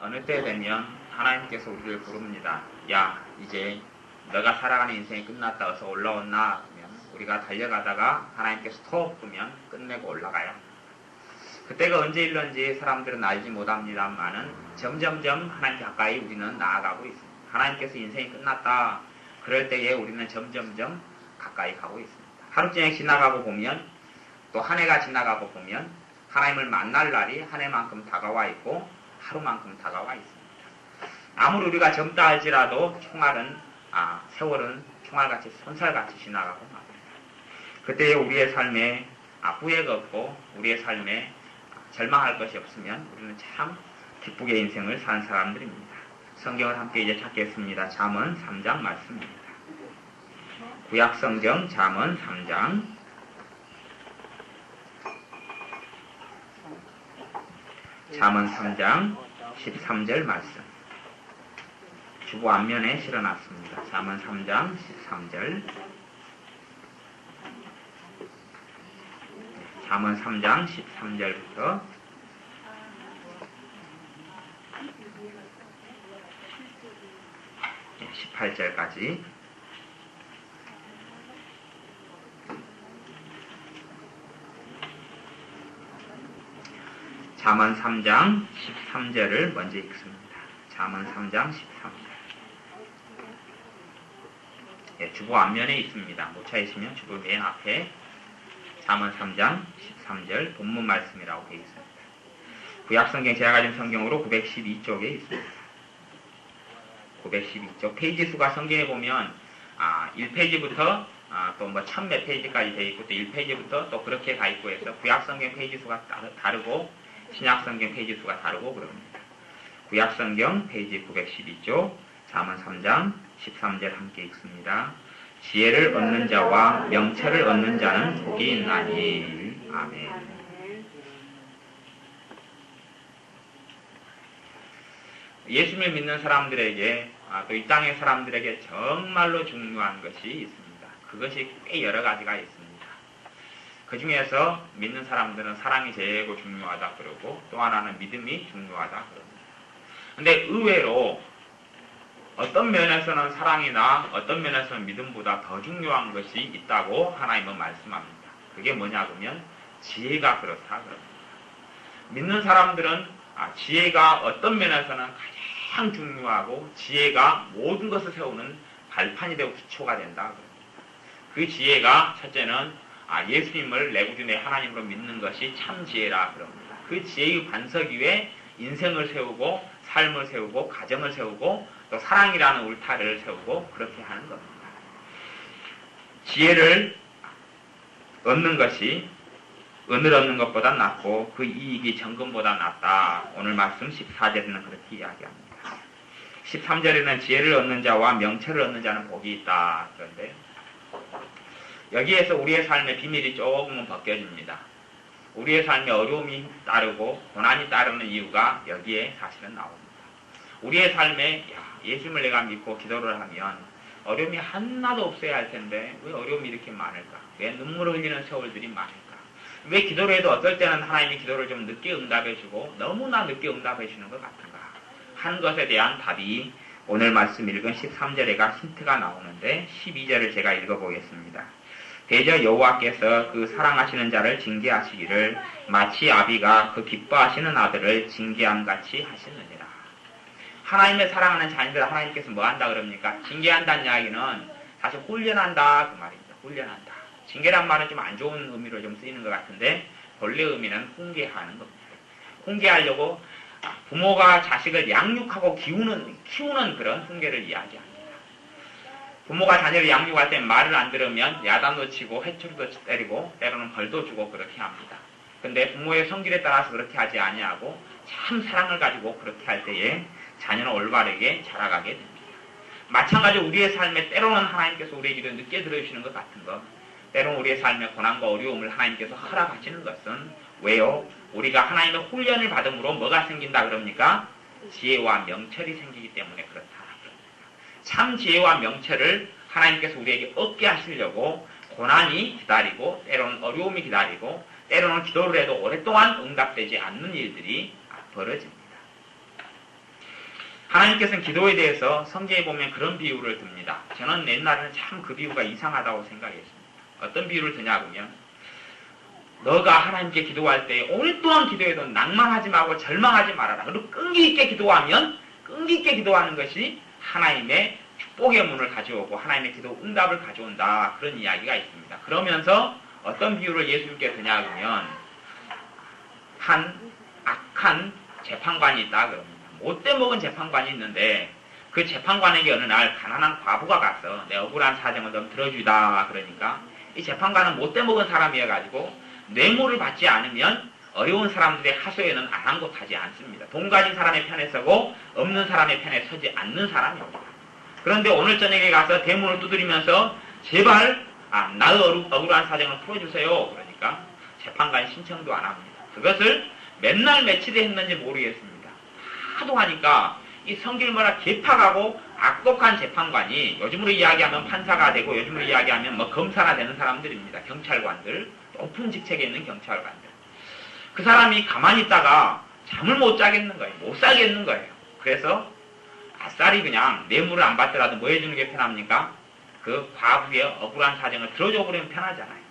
어느 때 되면 하나님께서 우리를 부릅니다. 야, 이제 너가 살아가는 인생이 끝났다. 어서 올라왔나? 그러면 우리가 달려가다가 하나님께서 톡 끄면 끝내고 올라가요. 그때가 언제 일런지 사람들은 알지 못합니다만은 점점점 하나님 가까이 우리는 나아가고 있습니다. 하나님께서 인생이 끝났다. 그럴 때에 우리는 점점점 가까이 가고 있습니다. 하루쯤 지나가고 보면 또 한 해가 지나가고 보면 하나님을 만날 날이 한 해만큼 다가와 있고 하루만큼 다가와 있습니다. 아무리 우리가 젊다 할지라도 세월은 총알같이 손살같이 지나가고 맙니다. 그때에 우리의 삶에 후회가 없고 우리의 삶에 절망할 것이 없으면 우리는 참 기쁘게 인생을 산 사람들입니다. 성경을 함께 이제 찾겠습니다. 잠언 3장 말씀입니다. 구약성경 잠언 3장 잠언 3장 13절 말씀. 주보 앞면에 실어놨습니다. 잠언 3장 13절. 잠언 3장 13절부터 18절까지. 잠언 3장 13절을 먼저 읽습니다. 잠언 3장 13절. 주보 앞면에 있습니다. 못 찾으시면 주보 맨 앞에 잠언 3장 13절 본문 말씀이라고 되어 있습니다. 구약성경 제가 가진 성경으로 912쪽에 있습니다. 912쪽 페이지 수가 성경에 보면 1페이지부터 또 뭐 1000몇 페이지까지 되어 있고 또 1페이지부터 또 그렇게 가 있고 해서 구약성경 페이지 수가 다르고 신약성경 페이지 수가 다르고 그럽니다. 구약성경 페이지 912쪽 잠언 3장 13절 함께 읽습니다. 지혜를 얻는 자와 명철을 얻는 자는 복이 있나니. 아멘. 예수님을 믿는 사람들에게 또 이 땅의 사람들에게 정말로 중요한 것이 있습니다. 그것이 꽤 여러 가지가 있습니다. 그 중에서 믿는 사람들은 사랑이 제일 중요하다 그러고 또 하나는 믿음이 중요하다 그럽니다. 근데 의외로 어떤 면에서는 사랑이나 어떤 면에서는 믿음보다 더 중요한 것이 있다고 하나님은 말씀합니다. 그게 뭐냐 그러면 지혜가 그렇다 그럽니다. 믿는 사람들은 지혜가 어떤 면에서는 가장 중요하고 지혜가 모든 것을 세우는 발판이 되고 기초가 된다 그럽니다. 그 지혜가 첫째는 예수님을 내 구주 내 하나님으로 믿는 것이 참 지혜라 그럽니다. 그 지혜의 반석 위에 인생을 세우고 삶을 세우고 가정을 세우고 또 사랑이라는 울타리를 세우고 그렇게 하는 겁니다. 지혜를 얻는 것이 은을 얻는 것보다 낫고 그 이익이 정금보다 낫다. 오늘 말씀 14절에는 그렇게 이야기합니다. 13절에는 지혜를 얻는 자와 명철을 얻는 자는 복이 있다. 그런데 여기에서 우리의 삶의 비밀이 조금은 벗겨집니다. 우리의 삶에 어려움이 따르고 고난이 따르는 이유가 여기에 사실은 나옵니다. 우리의 삶에 예수님을 내가 믿고 기도를 하면 어려움이 하나도 없어야 할 텐데 왜 어려움이 이렇게 많을까? 왜 눈물을 흘리는 세월들이 많을까? 왜 기도를 해도 어떨 때는 하나님이 기도를 좀 늦게 응답해주고 너무나 늦게 응답해주는 것 같은가? 하는 것에 대한 답이 오늘 말씀 읽은 13절에가 힌트가 나오는데 12절을 제가 읽어보겠습니다. 대저 여호와께서 그 사랑하시는 자를 징계하시기를 마치 아비가 그 기뻐하시는 아들을 징계함같이 하시느니라. 하나님의 사랑하는 자녀들 하나님께서 뭐 한다 그럽니까? 징계한다는 이야기는 사실 훈련한다 그 말입니다. 훈련한다. 징계란 말은 좀 안 좋은 의미로 좀 쓰이는 것 같은데 본래 의미는 훈계하는 겁니다. 훈계하려고 부모가 자식을 양육하고 키우는 그런 훈계를 이야기합니다. 부모가 자녀를 양육할 때 말을 안 들으면 야단도 치고 회초리도 때리고 때로는 벌도 주고 그렇게 합니다. 근데 부모의 성질에 따라서 그렇게 하지 아니하고 참 사랑을 가지고 그렇게 할 때에 자녀는 올바르게 자라가게 됩니다. 마찬가지로 우리의 삶에 때로는 하나님께서 우리의 기도에 늦게 들어주시는 것 같은 것, 때로는 우리의 삶에 고난과 어려움을 하나님께서 허락하시는 것은 왜요? 우리가 하나님의 훈련을 받음으로 뭐가 생긴다 그럽니까? 지혜와 명철이 생기기 때문에 그렇다. 참 지혜와 명철을 하나님께서 우리에게 얻게 하시려고 고난이 기다리고 때로는 어려움이 기다리고 때로는 기도를 해도 오랫동안 응답되지 않는 일들이 벌어집니다. 하나님께서는 기도에 대해서 성경에 보면 그런 비유를 듭니다. 저는 옛날에는 참 그 비유가 이상하다고 생각했습니다. 어떤 비유를 드냐면, 너가 하나님께 기도할 때 오랫동안 기도해도 낭만하지 말고 절망하지 말아라. 그리고 끈기 있게 기도하면 끈기 있게 기도하는 것이 하나님의 축복의 문을 가져오고 하나님의 기도 응답을 가져온다. 그런 이야기가 있습니다. 그러면서 어떤 비유를 예수님께 드냐면, 한 악한 재판관이 있다 그럽니다. 못돼 먹은 재판관이 있는데 그 재판관에게 어느 날 가난한 과부가 가서 내 억울한 사정을 좀 들어주다 그러니까 이 재판관은 못돼 먹은 사람이어가지고 뇌물을 받지 않으면 어려운 사람들의 하소연은 아랑곳하지 않습니다. 돈 가진 사람의 편에 서고 없는 사람의 편에 서지 않는 사람입니다. 그런데 오늘 저녁에 가서 대문을 두드리면서 제발 나의 억울한 사정을 풀어주세요. 그러니까 재판관이 신청도 안 합니다. 그것을 맨날 며칠에 했는지 모르겠습니다. 하도 하니까 이 성질마다 개팍하고 악독한 재판관이, 요즘으로 이야기하면 판사가 되고 요즘으로 이야기하면 뭐 검사가 되는 사람들입니다. 경찰관들, 높은 직책에 있는 경찰관들. 그 사람이 가만히 있다가 잠을 못 자겠는 거예요. 못 살겠는 거예요. 그래서 아싸리 그냥 뇌물을 안 받더라도 뭐 해주는 게 편합니까? 그 과부의 억울한 사정을 들어줘 버리면 편하잖아요.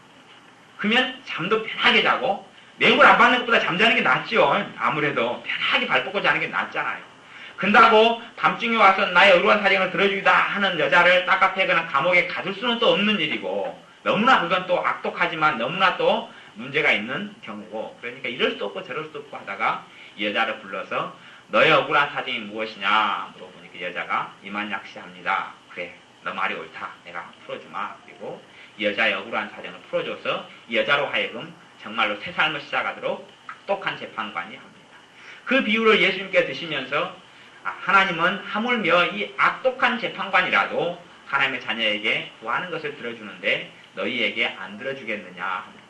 그러면 잠도 편하게 자고 뇌물 안 받는 것보다 잠자는 게 낫죠. 아무래도 편하게 발 뻗고 자는 게 낫잖아요. 근다고 밤중에 와서 나의 억울한 사정을 들어주기다 하는 여자를 깝깝해거나 감옥에 가둘 수는 또 없는 일이고, 너무나 그건 또 악독하지만 너무나 또 문제가 있는 경우고, 그러니까 이럴 수도 없고 저럴 수도 없고 하다가 이 여자를 불러서 너의 억울한 사정이 무엇이냐 물어보니까 이 여자가 이만약시합니다. 그래, 너 말이 옳다. 내가 풀어주마. 그리고 이 여자의 억울한 사정을 풀어줘서 이 여자로 하여금 정말로 새 삶을 시작하도록 악독한 재판관이 합니다. 그 비유를 예수님께 드시면서 하나님은 하물며 이 악독한 재판관이라도 하나님의 자녀에게 구하는 것을 들어주는데 너희에게 안 들어주겠느냐 합니다.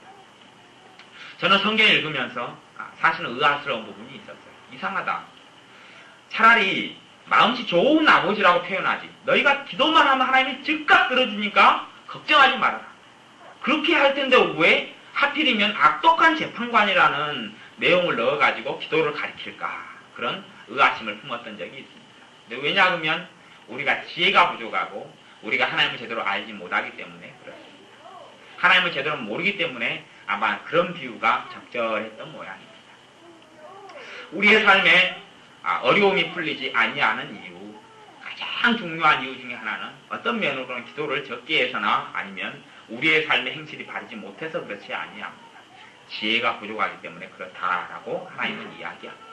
저는 성경을 읽으면서 사실은 의아스러운 부분이 있었어요. 이상하다. 차라리 마음씨 좋은 아버지라고 표현하지. 너희가 기도만 하면 하나님이 즉각 들어주니까 걱정하지 말아라. 그렇게 할 텐데 왜 하필이면 악독한 재판관이라는 내용을 넣어가지고 기도를 가리킬까? 그런 의아심을 품었던 적이 있습니다. 근데 왜냐하면 우리가 지혜가 부족하고 우리가 하나님을 제대로 알지 못하기 때문에 그렇습니다. 하나님을 제대로 모르기 때문에 아마 그런 비유가 적절했던 모양입니다. 우리의 삶에 어려움이 풀리지 아니하는 이유, 가장 중요한 이유 중에 하나는 어떤 면으로는 기도를 적게 해서나 아니면 우리의 삶의 행실이 바르지 못해서 그렇지 아니합니다. 지혜가 부족하기 때문에 그렇다라고 하나님은 이야기합니다.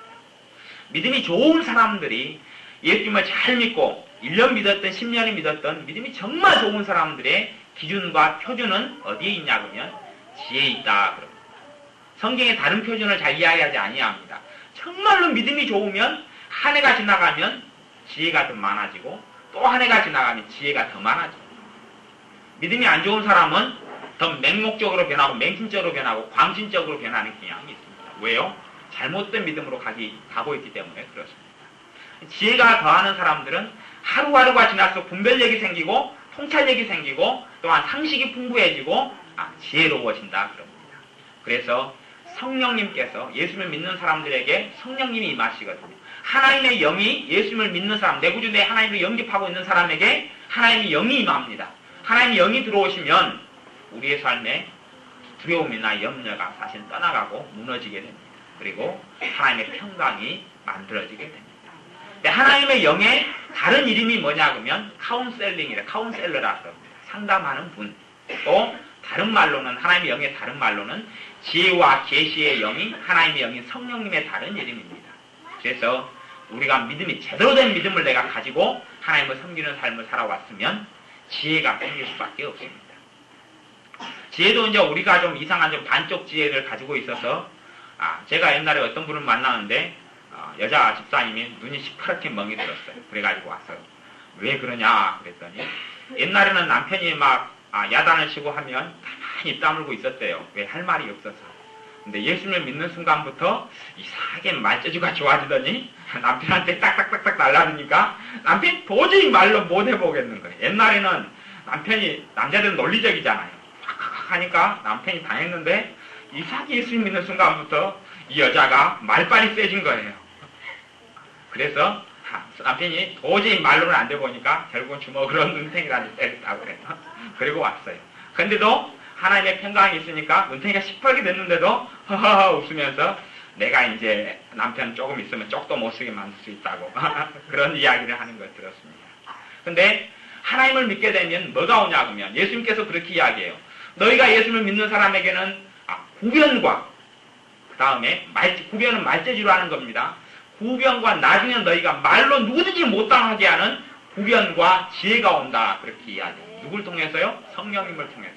믿음이 좋은 사람들이 예수님을 잘 믿고 1년 믿었던 10년이 믿었던 믿음이 정말 좋은 사람들의 기준과 표준은 어디에 있냐 그러면 지혜에 있다 그럽니다. 성경의 다른 표준을 잘 이해하지 아니합니다. 정말로 믿음이 좋으면 한 해가 지나가면 지혜가 더 많아지고 또 한 해가 지나가면 지혜가 더 많아집니다. 믿음이 안 좋은 사람은 더 맹목적으로 변하고 맹신적으로 변하고 광신적으로 변하는 경향이 있습니다. 왜요? 잘못된 믿음으로 가고 있기 때문에 그렇습니다. 지혜가 더하는 사람들은 하루하루가 지날수록 분별력이 생기고 통찰력이 생기고 또한 상식이 풍부해지고 지혜로워진다 그럽니다. 그래서 성령님께서 예수님을 믿는 사람들에게 성령님이 임하시거든요. 하나님의 영이 예수님을 믿는 사람, 내 구주 내 하나님을 영접하고 있는 사람에게 하나님의 영이 임합니다. 하나님의 영이 들어오시면 우리의 삶에 두려움이나 염려가 사실 떠나가고 무너지게 됩니다. 그리고 하나님의 평강이 만들어지게 됩니다. 근데 하나님의 영의 다른 이름이 뭐냐 그러면 카운셀링이라 카운셀러라 그럽니다. 상담하는 분. 또 다른 말로는 하나님의 영의 다른 말로는 지혜와 계시의 영이 하나님의 영인 성령님의 다른 이름입니다. 그래서 우리가 믿음이 제대로 된 믿음을 내가 가지고 하나님을 섬기는 삶을 살아왔으면 지혜가 생길 수밖에 없습니다. 지혜도 이제 우리가 좀 이상한 좀 반쪽 지혜를 가지고 있어서 제가 옛날에 어떤 분을 만나는데 여자 집사님이 눈이 시퍼렇게 멍이 들었어요. 그래가지고 와서 왜 그러냐 그랬더니 옛날에는 남편이 막 야단을 치고 하면 가만히 입 다물고 있었대요. 왜 할 말이 없어서. 근데 예수님을 믿는 순간부터 이상하게 말재주가 좋아지더니 남편한테 딱딱딱딱 날라드니까 남편이 도저히 말로 못 해보겠는 거예요. 옛날에는 남편이 남자들은 논리적이잖아요. 팍팍 하니까 남편이 당했는데 이상하게 예수님 믿는 순간부터 이 여자가 말빨이 세진 거예요. 그래서 남편이 도저히 말로는 안 돼 보니까 결국은 주먹으로 눈탱이라도 때렸다고 그래요. 그리고 왔어요. 근데도 하나님의 평강이 있으니까 눈탱이가 시퍼렇게 됐는데도 허허허 웃으면서 내가 이제 남편 조금 있으면 쪽도 못 쓰게 만들 수 있다고 그런 이야기를 하는 걸 들었습니다. 근데 하나님을 믿게 되면 뭐가 오냐 그러면 예수님께서 그렇게 이야기해요. 너희가 예수를 믿는 사람에게는 구변과 그 다음에 구변은 말재주로 하는 겁니다. 구변과 나중에 너희가 말로 누구든지 못당하게 하는 구변과 지혜가 온다. 그렇게 이야기해요. 누굴 통해서요? 성령님을 통해서.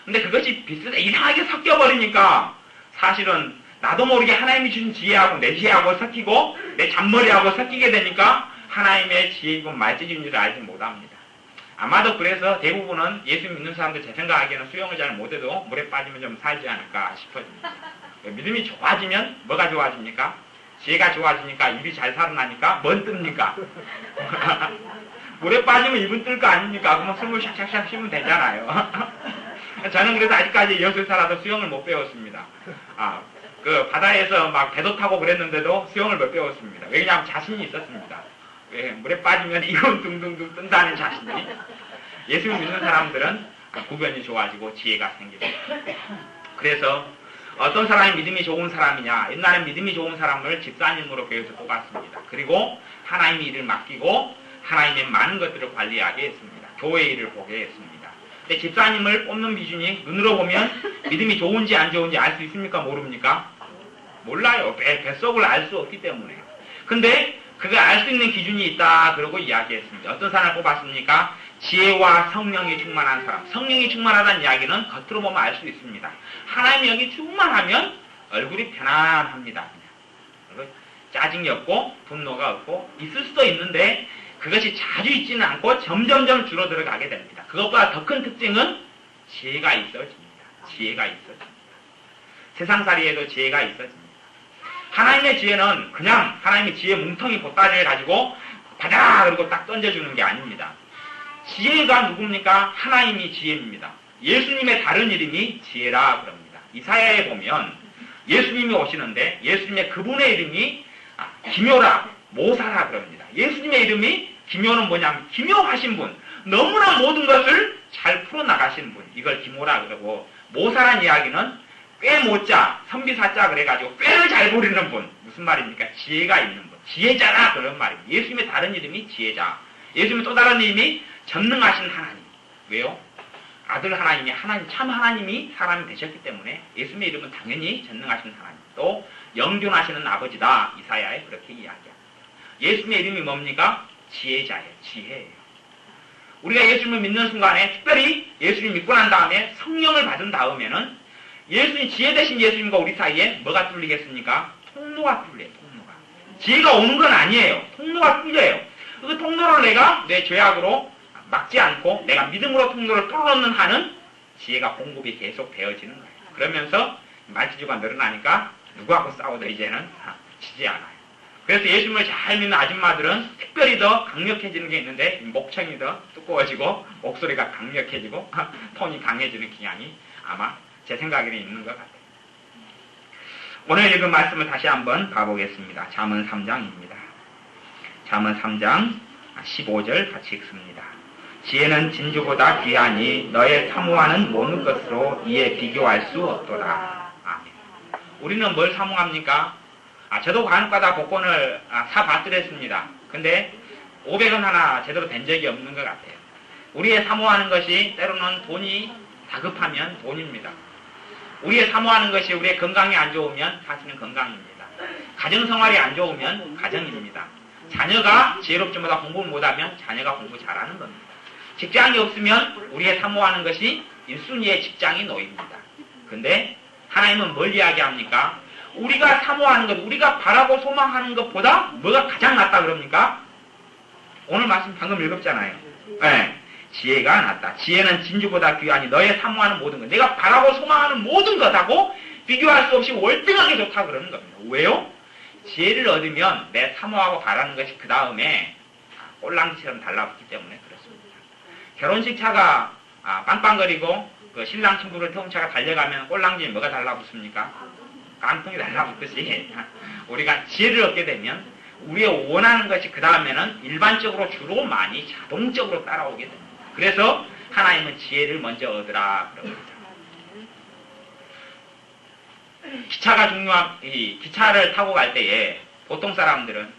근데 그것이 이상하게 섞여버리니까 사실은 나도 모르게 하나님이 주신 지혜하고 내 지혜하고 섞이고 내 잔머리하고 섞이게 되니까 하나님의 지혜이고 말재주인 줄 알지 못합니다. 아마도 그래서 대부분은 예수 믿는 사람들 제 생각하기에는 수영을 잘 못해도 물에 빠지면 좀 살지 않을까 싶어집니다. 믿음이 좋아지면 뭐가 좋아집니까? 지혜가 좋아지니까 입이 잘 살아나니까 뭔 뜹니까? 물에 빠지면 입은 뜰 거 아닙니까? 그러면 숨을 샥샥샥 쉬면 되잖아요. 저는 그래서 아직까지 6살라도 수영을 못 배웠습니다. 그 바다에서 막 배도 타고 그랬는데도 수영을 못 배웠습니다. 왜냐하면 자신이 있었습니다. 왜? 물에 빠지면 이건 둥둥둥 뜬다는 자신이. 예수 믿는 사람들은 구변이 좋아지고 지혜가 생깁니다. 그래서 어떤 사람이 믿음이 좋은 사람이냐? 옛날에 믿음이 좋은 사람을 집사님으로 교회에서 뽑았습니다. 그리고 하나님의 일을 맡기고 하나님의 많은 것들을 관리하게 했습니다. 교회 일을 보게 했습니다. 근데 집사님을 뽑는 기준이 눈으로 보면 믿음이 좋은지 안 좋은지 알 수 있습니까? 모릅니까? 몰라요. 뱃속을 알 수 없기 때문에. 근데 그걸 알 수 있는 기준이 있다. 그러고 이야기했습니다. 어떤 사람을 뽑았습니까? 지혜와 성령이 충만한 사람. 성령이 충만하다는 이야기는 겉으로 보면 알 수 있습니다. 하나님이 여기 충만하면 얼굴이 편안합니다. 그냥. 짜증이 없고 분노가 없고 있을 수도 있는데 그것이 자주 있지는 않고 점점점 줄어들어 가게 됩니다. 그것보다 더 큰 특징은 지혜가 있어집니다. 지혜가 있어집니다. 세상살이에도 지혜가 있어집니다. 하나님의 지혜는 그냥 하나님의 지혜 뭉텅이 보따리를 가지고 받아라 그러고 딱 던져주는 게 아닙니다. 지혜가 누굽니까? 하나님이 지혜입니다. 예수님의 다른 이름이 지혜라 그럽니다. 이사야에 보면 예수님이 오시는데 예수님의 그분의 이름이 기묘라, 모사라 그럽니다. 예수님의 이름이 기묘는 뭐냐면 기묘하신 분, 너무나 모든 것을 잘 풀어나가시는 분, 이걸 기묘라 그러고 모사란 이야기는 꽤 못자, 선비사자 그래가지고 꾀를 잘 부리는 분, 무슨 말입니까? 지혜가 있는 분, 지혜자라 그런 말입니다. 예수님의 다른 이름이 지혜자. 예수님의 또 다른 이름이 전능하신 하나님. 왜요? 아들 하나님이 참 하나님이 사람이 되셨기 때문에 예수님의 이름은 당연히 전능하신 하나님, 또 영존하시는 아버지다. 이사야에 그렇게 이야기합니다. 예수님의 이름이 뭡니까? 지혜자예요. 지혜예요. 우리가 예수님을 믿는 순간에 특별히 예수님 믿고 난 다음에 성령을 받은 다음에는 예수님, 지혜 되신 예수님과 우리 사이에 뭐가 뚫리겠습니까? 통로가 뚫려요. 통로가. 지혜가 오는 건 아니에요. 통로가 뚫려요. 그 통로를 내가 내 죄악으로 막지 않고 내가 믿음으로 통로를 뚫어놓는 한은 지혜가 공급이 계속 되어지는 거예요. 그러면서 말티주가 늘어나니까 누구하고 싸워도 이제는 지지 않아요. 그래서 예수님을 잘 믿는 아줌마들은 특별히 더 강력해지는 게 있는데 목청이 더 두꺼워지고 목소리가 강력해지고 톤이 강해지는 경향이 아마 제 생각에는 있는 것 같아요. 오늘 읽은 말씀을 다시 한번 봐보겠습니다. 잠언 3장입니다. 잠언 3장 15절 같이 읽습니다. 지혜는 진주보다 귀하니 너의 사모하는 모든 것으로 이에 비교할 수 없도다. 아멘. 우리는 뭘 사모합니까? 저도 간혹가다 복권을 사봤더랬습니다. 근데 500원 하나 제대로 된 적이 없는 것 같아요. 우리의 사모하는 것이 때로는 돈이 다급하면 돈입니다. 우리의 사모하는 것이 우리의 건강이 안 좋으면 사실은 건강입니다. 가정생활이 안 좋으면 가정입니다. 자녀가 지혜롭지 못하고 공부를 못하면 자녀가 공부 잘하는 겁니다. 직장이 없으면 우리의 사모하는 것이 1순위의 직장이 놓입니다. 근데 하나님은 뭘 이야기합니까? 우리가 사모하는 것, 우리가 바라고 소망하는 것보다 뭐가 가장 낫다 그럽니까? 오늘 말씀 방금 읽었잖아요. 네. 지혜가 낫다. 지혜는 진주보다 귀하니 너의 사모하는 모든 것, 내가 바라고 소망하는 모든 것하고 비교할 수 없이 월등하게 좋다 그러는 겁니다. 왜요? 지혜를 얻으면 내 사모하고 바라는 것이 그 다음에 꼴랑지처럼 달라붙기 때문에 그렇습니다. 결혼식 차가 빵빵거리고 그 신랑 친구를 태운 차가 달려가면 꼴랑지에 뭐가 달라붙습니까? 깡통이 달라붙듯이 우리가 지혜를 얻게 되면 우리의 원하는 것이 그 다음에는 일반적으로 주로 많이 자동적으로 따라오게 됩니다. 그래서 하나님은 지혜를 먼저 얻으라 그럽니다. 기차를 타고 갈 때에 보통 사람들은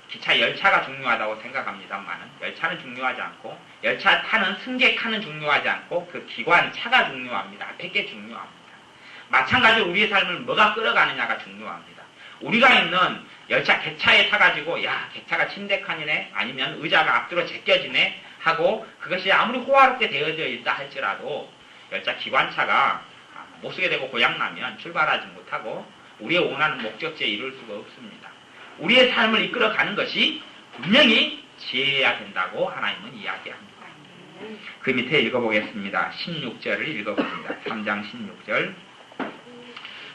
기차 열차가 중요하다고 생각합니다만 열차는 중요하지 않고 열차 타는 승객칸은 중요하지 않고 그 기관 차가 중요합니다. 앞에 게 중요합니다. 마찬가지로 우리의 삶을 뭐가 끌어가느냐가 중요합니다. 우리가 있는 열차 개차에 타가지고 야 개차가 침대칸이네 아니면 의자가 앞뒤로 제껴지네 하고 그것이 아무리 호화롭게 되어져 있다 할지라도 열차 기관차가 못 쓰게 되고 고장나면 출발하지 못하고 우리의 원하는 목적지에 이룰 수가 없습니다. 우리의 삶을 이끌어가는 것이 분명히 지혜해야 된다고 하나님은 이야기합니다. 그 밑에 읽어보겠습니다. 16절을 읽어봅니다. 3장 16절.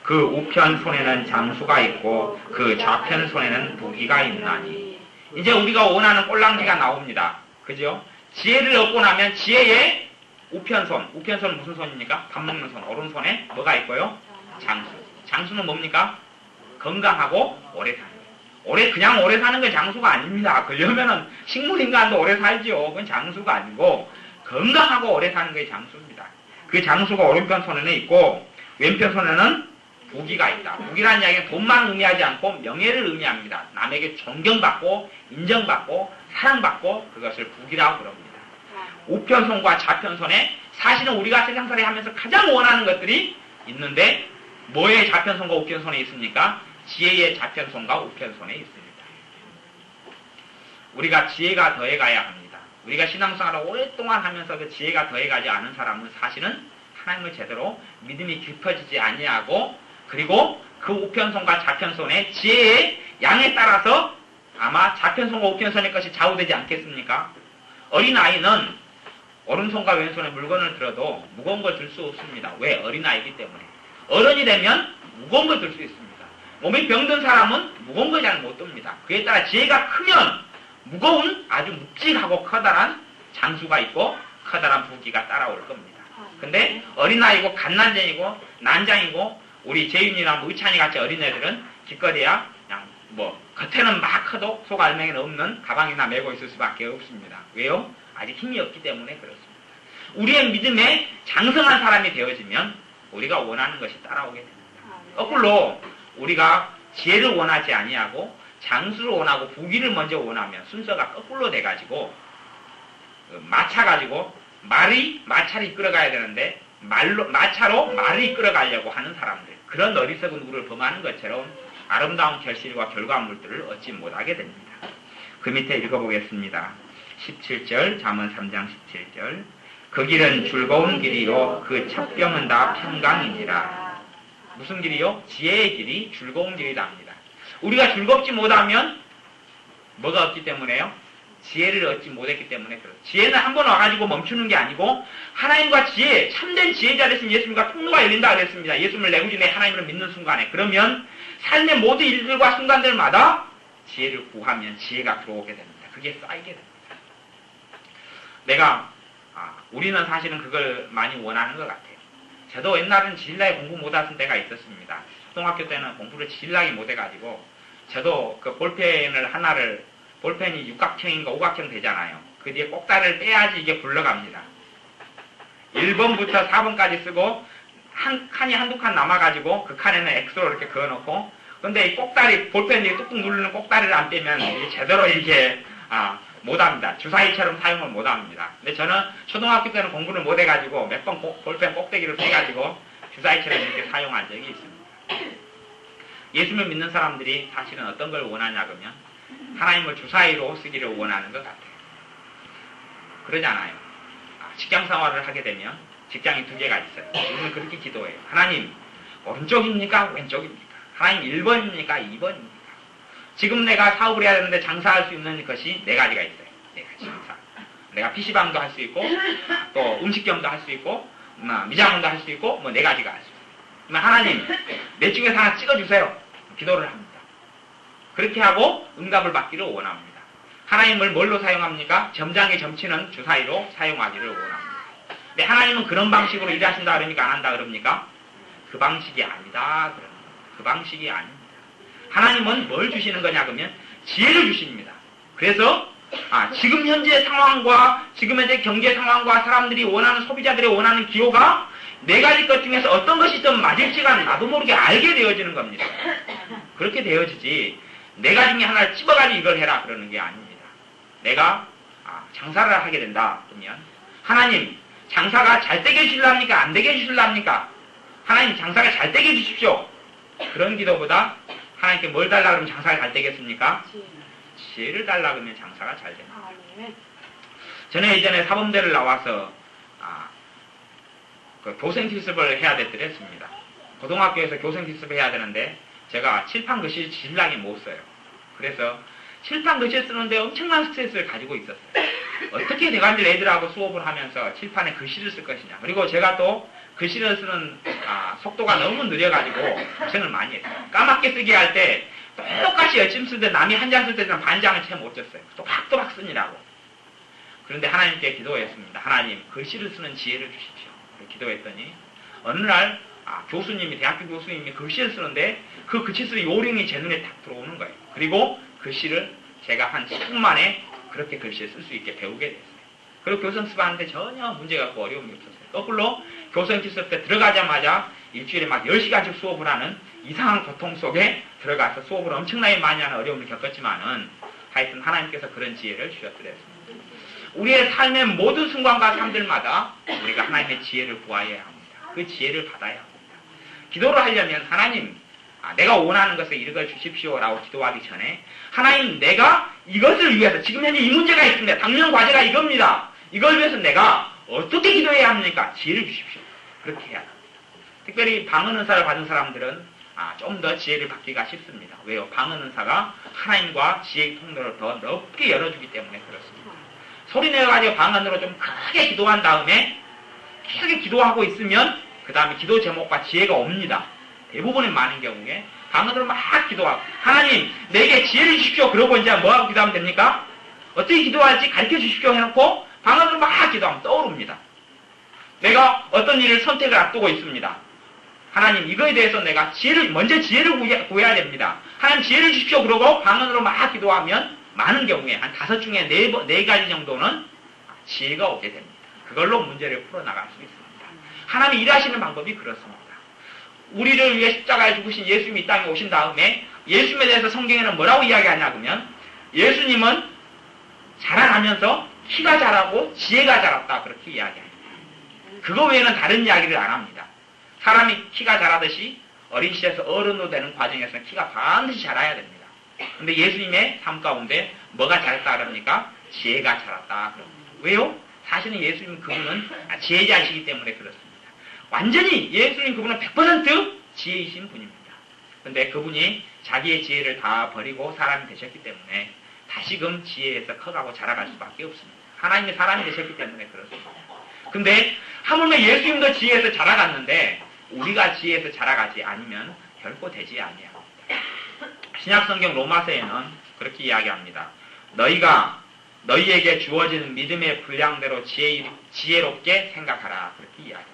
그 우편 손에는 장수가 있고 그 좌편 손에는 부귀가 있나니. 이제 우리가 원하는 꼴랑지가 나옵니다. 그죠? 지혜를 얻고 나면 지혜의 우편손. 우편손은 무슨 손입니까? 밥 먹는 손. 오른손에 뭐가 있고요? 장수. 장수는 뭡니까? 건강하고 오래 사는 거예요. 그냥 오래 사는 건 장수가 아닙니다. 그러면은 식물인간도 오래 살지요. 그건 장수가 아니고 건강하고 오래 사는 게 장수입니다. 그 장수가 오른편 손에는 있고 왼편 손에는 부귀가 있다. 부귀라는 이야기는 돈만 의미하지 않고 명예를 의미합니다. 남에게 존경받고 인정받고 사랑받고 그것을 부귀라고 그럽니다. 우편손과 좌편손에 사실은 우리가 세상살이 하면서 가장 원하는 것들이 있는데 뭐의 좌편손과 우편손에 있습니까? 지혜의 좌편손과 우편손에 있습니다. 우리가 지혜가 더해가야 합니다. 우리가 신앙생활을 오랫동안 하면서 그 지혜가 더해가지 않은 사람은 사실은 하나님을 제대로 믿음이 깊어지지 아니하고 그리고 그 우편손과 좌편손의 지혜의 양에 따라서 아마 좌편손과 우편손의 것이 좌우되지 않겠습니까? 어린아이는 오른손과 왼손에 물건을 들어도 무거운 걸 들 수 없습니다. 왜? 어린아이이기 때문에. 어른이 되면 무거운 걸 들 수 있습니다. 몸이 병든 사람은 무거운 걸 잘 못 듭니다. 그에 따라 지혜가 크면 무거운 아주 묵직하고 커다란 장수가 있고 커다란 부귀가 따라올 겁니다. 근데 어린아이고 갓난쟁이고 난장이고 우리 재윤이나 의찬이 같이 어린애들은 기껏해야 그냥 겉에는 막 커도 속 알맹이는 없는 가방이나 메고 있을 수밖에 없습니다. 왜요? 아직 힘이 없기 때문에 그렇습니다. 우리의 믿음에 장성한 사람이 되어지면 우리가 원하는 것이 따라오게 됩니다. 거꾸로 우리가 지혜를 원하지 아니하고 장수를 원하고 부귀를 먼저 원하면 순서가 거꾸로 돼가지고 마차가지고 마차를 이끌어가야 되는데 마차로 말을 이끌어가려고 하는 사람들 그런 어리석은 우를 범하는 것처럼 아름다운 결실과 결과물들을 얻지 못하게 됩니다. 그 밑에 읽어보겠습니다. 17절 잠언 3장 17절 그 길은 즐거운 길이요 그 찻병은 다 평강이니라. 무슨 길이요? 지혜의 길이 즐거운 길이다 합니다. 우리가 즐겁지 못하면 뭐가 없기 때문에요? 지혜를 얻지 못했기 때문에 그렇죠. 지혜는 한 번 와가지고 멈추는 게 아니고 하나님과 지혜, 참된 지혜자 되신 예수님과 통로가 열린다 그랬습니다. 예수님을 내 구주 내 하나님을 믿는 순간에. 그러면 삶의 모든 일들과 순간들마다 지혜를 구하면 지혜가 들어오게 됩니다. 그게 쌓이게 됩니다. 우리는 사실은 그걸 많이 원하는 것 같아요. 저도 옛날에는 지일나게 공부 못하던 때가 있었습니다. 초등학교 때는 공부를 지일나게 못해가지고 저도 그 볼펜이 육각형인가 오각형 되잖아요. 그 뒤에 꼭다리를 떼야지 이게 굴러갑니다. 1번부터 4번까지 쓰고 한 칸이 한두 칸 남아가지고 그 칸에는 X로 이렇게 그어놓고 근데 이 꼭다리 볼펜 이렇게 뚝뚝 누르는 꼭다리를 안 떼면 이게 제대로 이게 못합니다. 주사위처럼 사용을 못합니다. 근데 저는 초등학교 때는 공부를 못해가지고 몇 번 볼펜 꼭대기를 떼가지고 주사위처럼 이렇게 사용한 적이 있습니다. 예수님을 믿는 사람들이 사실은 어떤 걸 원하냐 그러면 하나님을 주사위로 쓰기를 원하는 것 같아요. 그러잖아요. 직장 생활을 하게 되면 직장이 두 개가 있어요. 우리는 그렇게 기도해요. 하나님 오른쪽입니까? 왼쪽입니까? 하나님 1번입니까? 2번입니까? 지금 내가 사업을 해야 되는데 장사할 수 있는 것이 네 가지가 있어요. 네 가지 장사. 내가 PC방도 할 수 있고 또 음식점도 할 수 있고 미장원도 할 수 있고 네 가지가 할 수 있어요. 그러면 하나님 내 중에서 하나 찍어주세요. 기도를 합니다. 그렇게 하고 응답을 받기를 원합니다. 하나님을 뭘로 사용합니까? 점장의 점치는 주사위로 사용하기를 원합니다. 근데 하나님은 그런 방식으로 일하신다 그러니까 안 한다 그럽니까? 그 방식이 아니다 그럽니다. 그 방식이 아닙니다. 하나님은 뭘 주시는 거냐 그러면 지혜를 주십니다. 그래서 지금 현재 상황과 지금 현재 경제 상황과 사람들이 원하는 소비자들이 원하는 기호가 네 가지 것 중에서 어떤 것이 좀 맞을지가 나도 모르게 알게 되어지는 겁니다. 그렇게 되어지지 네 가지 중에 하나를 집어가지고 이걸 해라 그러는 게 아닙니다. 내가 장사를 하게 된다 그러면 하나님 장사가 잘 되게 해주실랍니까? 안 되게 해주실랍니까? 하나님 장사가 잘 되게 해주십시오. 그런 기도보다 하나님께 뭘 달라 그러면 장사가 잘 되겠습니까? 지혜를 달라 그러면 장사가 잘 됩니다. 저는 예전에 사범대를 나와서 그 교생 실습을 해야 됐더랬습니다. 고등학교에서 교생 실습을 해야 되는데 제가 칠판 글씨 신랑이 못 써요. 그래서 칠판 글씨 쓰는데 엄청난 스트레스를 가지고 있었어요. 어떻게 내가 이제 애들하고 수업을 하면서 칠판에 글씨를 쓸 것이냐. 그리고 제가 또 글씨를 쓰는 속도가 너무 느려가지고 고생을 많이 했어요. 까맣게 쓰게 할 때 똑같이 열심히 쓰는데 남이 한 장 쓸 때는 반장을 채 못 줬어요. 또박또박 쓰느라고. 그런데 하나님께 기도했습니다. 하나님 글씨를 쓰는 지혜를 주십시오. 기도했더니 어느 날 교수님이 대학교 교수님이 글씨를 쓰는데 그 글씨 쓰는 요령이 제 눈에 딱 들어오는 거예요. 그리고 글씨를 제가 한 10분 만에 그렇게 글씨를 쓸 수 있게 배우게 됐어요. 그리고 교생 수업하는데 전혀 문제가 없고 어려움이 없었어요. 거꾸로 교생 실습 때 들어가자마자 일주일에 막 10시간씩 수업을 하는 이상한 고통 속에 들어가서 수업을 엄청나게 많이 하는 어려움을 겪었지만은 하여튼 하나님께서 그런 지혜를 주셨더랬습니다. 우리의 삶의 모든 순간과 삶들마다 우리가 하나님의 지혜를 구하여야 합니다. 그 지혜를 받아야 합니다. 기도를 하려면 하나님 내가 원하는 것을 이루어 주십시오 라고 기도하기 전에 하나님 내가 이것을 위해서 지금 현재 이 문제가 있습니다. 당면 과제가 이겁니다. 이걸 위해서 내가 어떻게 기도해야 합니까? 지혜를 주십시오. 그렇게 해야 합니다. 특별히 방언 은사를 받은 사람들은 좀 더 지혜를 받기가 쉽습니다. 왜요? 방언 은사가 하나님과 지혜의 통로를 더 넓게 열어주기 때문에 그렇습니다. 소리 내가지고 방언으로 좀 크게 기도한 다음에 크게 기도하고 있으면 그 다음에 기도 제목과 지혜가 옵니다. 대부분의 많은 경우에 방언으로 막 기도하고 하나님 내게 지혜를 주십시오. 그러고 이제 뭐하고 기도하면 됩니까? 어떻게 기도할지 가르쳐 주십시오 해놓고 방언으로 막 기도하면 떠오릅니다. 내가 어떤 일을 선택을 앞두고 있습니다. 하나님 이거에 대해서 내가 먼저 지혜를 구해야 됩니다. 하나님 지혜를 주십시오. 그러고 방언으로 막 기도하면 많은 경우에 한 5 중에 4가지 정도는 지혜가 오게 됩니다. 그걸로 문제를 풀어나갈 수 있습니다. 하나님이 일하시는 방법이 그렇습니다. 우리를 위해 십자가에 죽으신 예수님이 이 땅에 오신 다음에 예수님에 대해서 성경에는 뭐라고 이야기하냐 그러면 예수님은 자라나면서 키가 자라고 지혜가 자랐다 그렇게 이야기합니다. 그거 외에는 다른 이야기를 안 합니다. 사람이 키가 자라듯이 어린 시절에서 어른으로 되는 과정에서는 키가 반드시 자라야 됩니다. 근데 예수님의 삶 가운데 뭐가 자랐다 그럽니까? 지혜가 자랐다 그럽니다. 왜요? 사실은 예수님 그분은 지혜자이시기 때문에 그렇습니다. 완전히 예수님 그분은 100% 지혜이신 분입니다. 근데 그분이 자기의 지혜를 다 버리고 사람이 되셨기 때문에 다시금 지혜에서 커가고 자라갈 수밖에 없습니다. 하나님의 사람이 되셨기 때문에 그렇습니다. 근데 하물며 예수님도 지혜에서 자라갔는데 우리가 지혜에서 자라가지 않으면 결코 되지 아니합니다. 신약성경 로마서에는 그렇게 이야기합니다. 너희에게 주어지는 믿음의 분량대로 지혜롭게 생각하라. 그렇게 이야기합니다.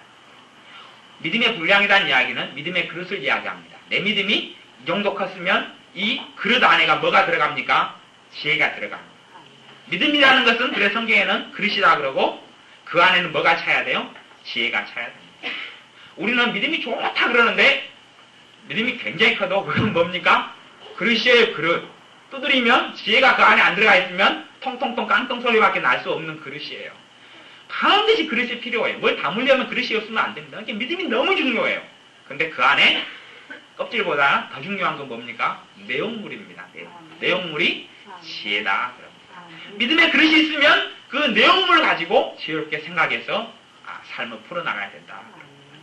믿음의 분량이라는 이야기는 믿음의 그릇을 이야기합니다. 내 믿음이 이 정도 컸으면 이 그릇 안에가 뭐가 들어갑니까? 지혜가 들어갑니다. 믿음이라는 것은 그래서 성경에는 그릇이라 그러고 그 안에는 뭐가 차야 돼요? 지혜가 차야 됩니다. 우리는 믿음이 좋다 그러는데 믿음이 굉장히 커도 그건 뭡니까? 그릇이에요. 그릇. 두드리면 지혜가 그 안에 안 들어가 있으면 통통통 깡통 소리밖에 날 수 없는 그릇이에요. 반드시 그릇이 필요해요. 뭘 담으려면 그릇이 없으면 안 됩니다. 그러니까 믿음이 너무 중요해요. 근데 그 안에 껍질보다 더 중요한 건 뭡니까? 내용물입니다. 내용물이 지혜다. 믿음의 그릇이 있으면 그 내용물을 가지고 지혜롭게 생각해서 삶을 풀어나가야 된다.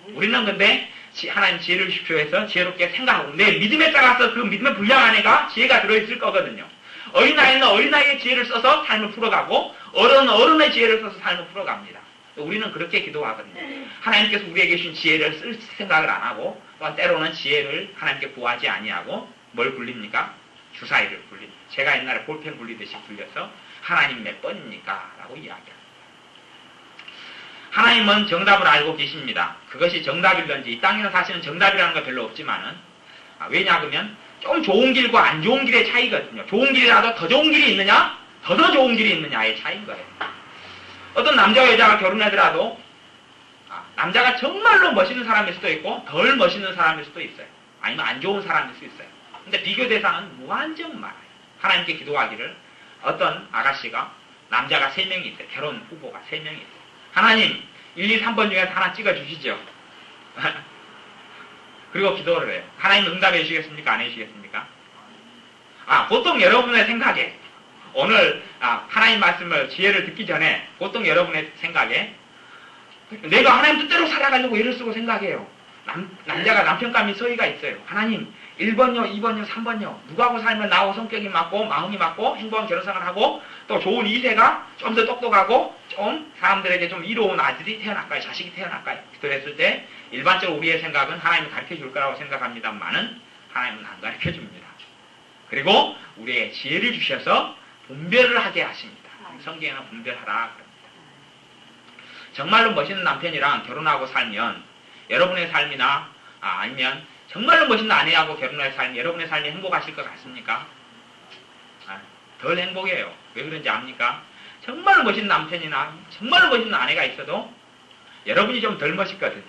우리는 근데 하나님 지혜를 주십시오 해서 지혜롭게 생각하고 내 믿음에 따라서 그 믿음의 분량 안에가 지혜가 들어있을 거거든요. 어린아이는 어린아이의 지혜를 써서 삶을 풀어가고 어른은 어른의 지혜를 써서 삶을 풀어갑니다. 우리는 그렇게 기도하거든요. 하나님께서 우리에게 주신 지혜를 쓸 생각을 안 하고 또한 때로는 지혜를 하나님께 구하지 아니하고 뭘 굴립니까? 주사위를 굴립니다. 제가 옛날에 볼펜 굴리듯이 굴려서 하나님 몇 번입니까? 라고 이야기합니다. 하나님은 정답을 알고 계십니다. 그것이 정답일런지 이 땅에는 사실은 정답이라는 거 별로 없지만은 왜냐 그러면 좀 좋은 길과 안 좋은 길의 차이거든요. 좋은 길이라도 더 좋은 길이 있느냐, 더 좋은 길이 있느냐의 차이인 거예요. 어떤 남자와 여자가 결혼하더라도 남자가 정말로 멋있는 사람일 수도 있고 덜 멋있는 사람일 수도 있어요. 아니면 안 좋은 사람일 수 있어요. 근데 비교 대상은 무한정 많아요. 하나님께 기도하기를 어떤 아가씨가 남자가 3명이 있어요. 결혼 후보가 3명이 있어요. 하나님 1, 2, 3번 중에서 하나 찍어주시죠. 그리고 기도를 해요. 하나님 응답해 주시겠습니까? 안 해주시겠습니까? 보통 여러분의 생각에 오늘 하나님 말씀을 지혜를 듣기 전에 보통 여러분의 생각에 내가 하나님 뜻대로 살아가려고 애를 쓰고 생각해요. 남자가 남편감이 서의가 있어요. 하나님 1번요, 2번요, 3번요. 누구하고 살면 나하고 성격이 맞고 마음이 맞고 행복한 결혼생활을 하고 또 좋은 이세가 좀 더 똑똑하고 좀 사람들에게 좀 이로운 아들이 태어날까요? 자식이 태어날까요? 기도했을 때 일반적으로 우리의 생각은 하나님이 가르쳐줄 거라고 생각합니다만은 하나님은 안 가르쳐줍니다. 그리고 우리의 지혜를 주셔서 분별을 하게 하십니다. 성경에는 분별하라 그럽니다. 정말로 멋있는 남편이랑 결혼하고 살면 여러분의 삶이나 아니면 정말로 멋있는 아내하고 결혼해서 살면 여러분의 삶이 행복하실 것 같습니까? 덜 행복해요. 왜 그런지 압니까? 정말로 멋있는 남편이나 정말로 멋있는 아내가 있어도 여러분이 좀 덜 멋있거든요.